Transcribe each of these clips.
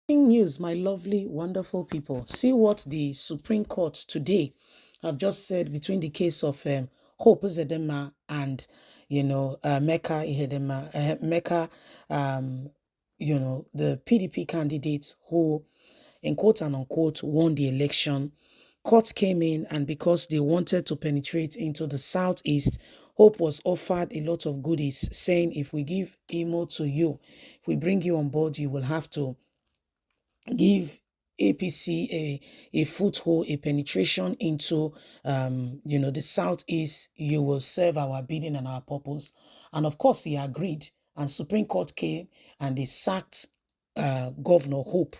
News, my lovely, wonderful people. See what the Supreme Court today have just said between the case of Hope Uzodinma and Mecca Ihedema, Mecca, the PDP candidate who, in quote and unquote, won the election. Court came in, and because they wanted to penetrate into the southeast, Hope was offered a lot of goodies, saying, if we give Imo to you, if we bring you on board, you will have to give APC a foothold, a penetration into the southeast. You will serve our bidding and our purpose. And of course, he agreed. And Supreme Court came and they sacked Governor Hope.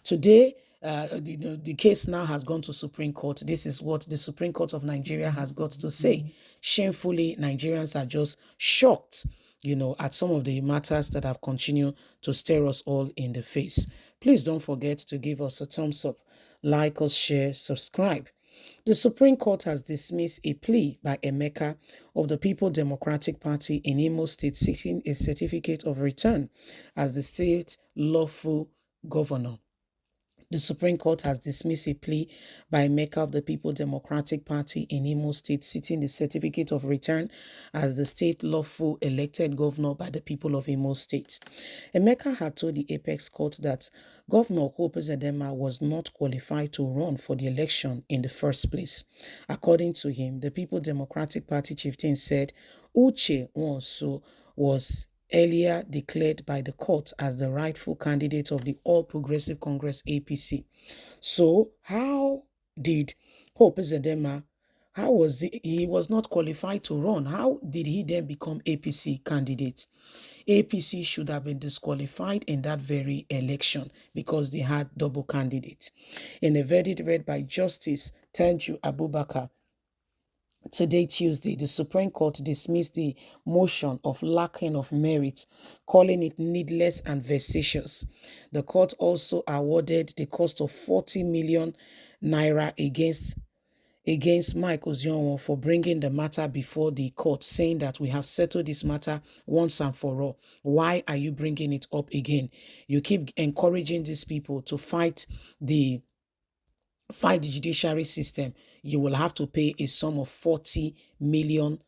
Today, the case now has gone to Supreme Court. This is what the Supreme Court of Nigeria has got to say. Shamefully, Nigerians are just shocked, at some of the matters that have continued to stare us all in the face. Please don't forget to give us a thumbs up, like us, share, subscribe. The Supreme Court has dismissed a plea by Emeka of the People Democratic Party in Imo State seeking a certificate of return as the state lawful governor. The Supreme Court has dismissed a plea by Emeka of the People Democratic Party in Imo State seeking the certificate of return as the state lawful elected governor by the people of Imo State. Emeka had told the Apex Court that Governor Hope Uzodinma was not qualified to run for the election in the first place. According to him, the People Democratic Party chieftain said Uche Nwosu was earlier declared by the court as the rightful candidate of the All Progressive Congress APC. So how did Hope Uzodinma, how was he was not qualified to run? How did he then become APC candidate? APC should have been disqualified in that very election because they had double candidates. In a verdict read by Justice Tenju Abubakar, today, Tuesday, the Supreme Court dismissed the motion of lacking of merit, calling it needless and vexatious. The court also awarded the cost of 40 million naira against Mike Ozekhome for bringing the matter before the court, saying that we have settled this matter once and for all. Why are you bringing it up again? You keep encouraging these people to fight the judiciary system. You will have to pay a sum of 40 million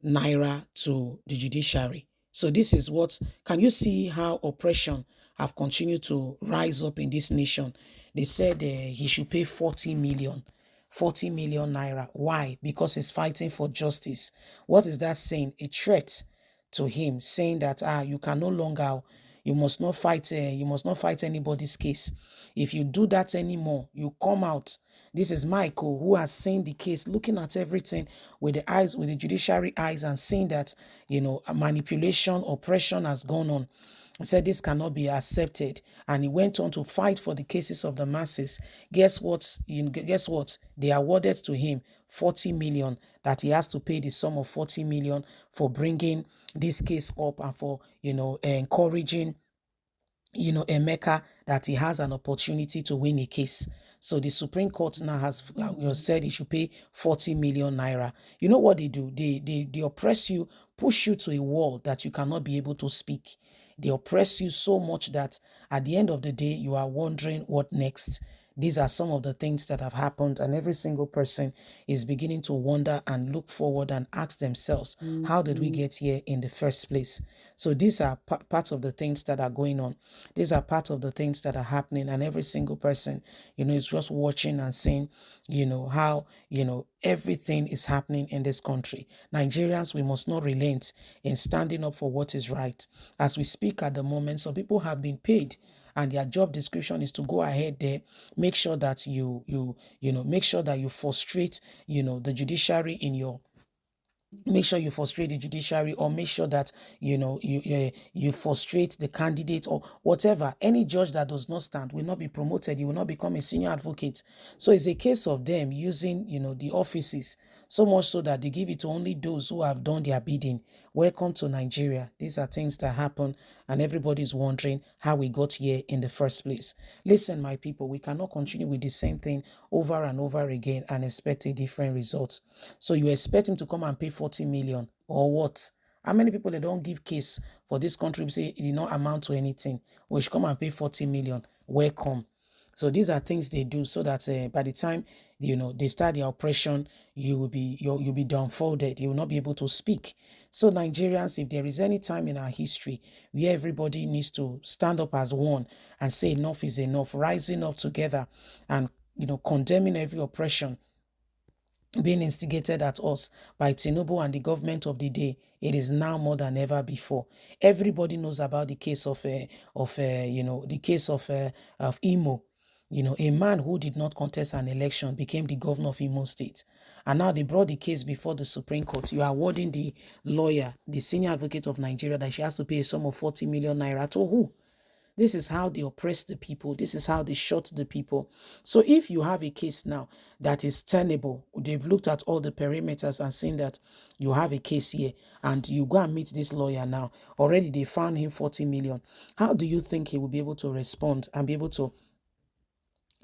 naira to the judiciary. So this is what, can you see how oppression have continued to rise up in this nation? They said he should pay 40 million naira. Why? Because he's fighting for justice. What is that saying? A threat to him, saying that you can no longer, you must not fight anybody's case. If you do that anymore, you come out. This is Michael, who has seen the case, looking at everything with the judiciary eyes, and seeing that manipulation, oppression has gone on. He said this cannot be accepted, and he went on to fight for the cases of the masses. Guess what? They awarded to him 40 million, that he has to pay the sum of 40 million for bringing this case up and for encouraging Emeka that he has an opportunity to win a case. So the Supreme Court now has said he should pay 40 million naira. You know what they do? They oppress you, push you to a wall that you cannot be able to speak. They oppress you so much that at the end of the day, you are wondering what next. These are some of the things that have happened, and every single person is beginning to wonder and look forward and ask themselves, how did we get here in the first place? So these are parts of the things that are going on. These are part of the things that are happening, and every single person, is just watching and seeing, how, everything is happening in this country. Nigerians, we must not relent in standing up for what is right. As we speak at the moment, some people have been paid, and their job description is to go ahead there, make sure that make sure that you frustrate, the judiciary in your, make sure you frustrate the judiciary, or make sure that you frustrate the candidate, or whatever. Any judge that does not stand will not be promoted. You will not become a senior advocate. So it's a case of them using the offices, so much so that they give it to only those who have done their bidding. Welcome to Nigeria. These are things that happen, and everybody's wondering how we got here in the first place. Listen, my people, we cannot continue with the same thing over and over again and expect a different result. So you expect him to come and pay 40 million or what? How many people they don't give case for this country say it did not amount to anything? We should come and pay 40 million. Welcome. So these are things they do so that by the time they start the oppression, you'll be dumbfounded. You will not be able to speak. So Nigerians, if there is any time in our history where everybody needs to stand up as one and say enough is enough, rising up together and condemning every oppression being instigated at us by Tinubu and the government of the day, it is now more than ever before. Everybody knows about the case the case of Imo. A man who did not contest an election became the governor of Imo State. And now they brought the case before the Supreme Court. You are awarding the lawyer, the senior advocate of Nigeria, that she has to pay a sum of 40 million naira to who? This is how they oppress the people. This is how they shut the people. So if you have a case now that is tenable, they've looked at all the perimeters and seen that you have a case here, and you go and meet this lawyer now, already they found him 40 million. How do you think he will be able to respond and be able to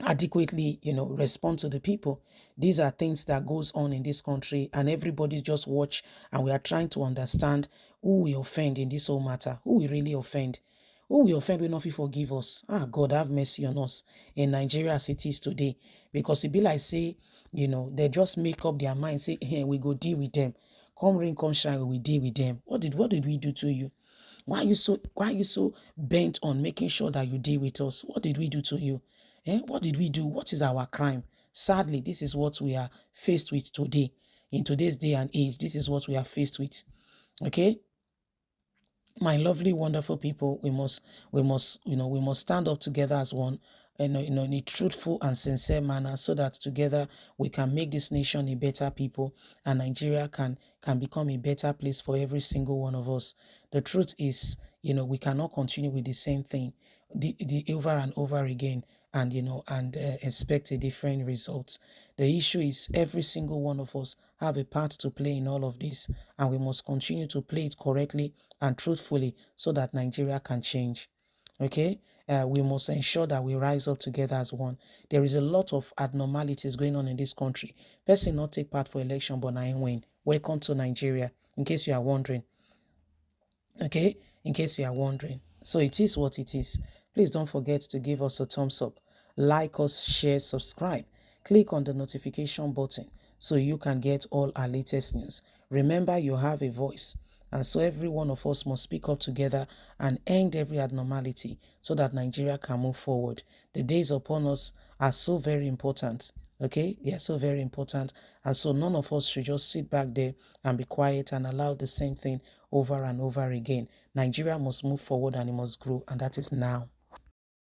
adequately respond to the people? These are things that goes on in this country, and everybody just watch, and we are trying to understand who we offend in this whole matter, who we really offend. Who we offend will not forgive us. God have mercy on us in Nigeria as it is today. Because it be like say, they just make up their mind, say, hey, we go deal with them. Come rain, come shine, we will deal with them. What did we do to you? Why are you so bent on making sure that you deal with us? What did we do to you? What did we do? What is our crime? Sadly, this is what we are faced with today. In today's day and age, this is what we are faced with. Okay? My lovely, wonderful people, we must stand up together as one, in a truthful and sincere manner, so that together we can make this nation a better people, and Nigeria can become a better place for every single one of us. The truth is, we cannot continue with the same thing, the over and over again, and expect a different result. The issue is every single one of us have a part to play in all of this, and we must continue to play it correctly and truthfully so that Nigeria can change. Okay, we must ensure that we rise up together as one. There is a lot of abnormalities going on in this country. Person not take part for election, but I win. Welcome to Nigeria, in case you are wondering. Okay, in case you are wondering. So it is what it is. Please don't forget to give us a thumbs up, like us, share, subscribe. Click on the notification button so you can get all our latest news. Remember, you have a voice, and so every one of us must speak up together and end every abnormality so that Nigeria can move forward. The days upon us are so very important. Okay, they are so very important, and so none of us should just sit back there and be quiet and allow the same thing over and over again. Nigeria must move forward and it must grow, and that is now.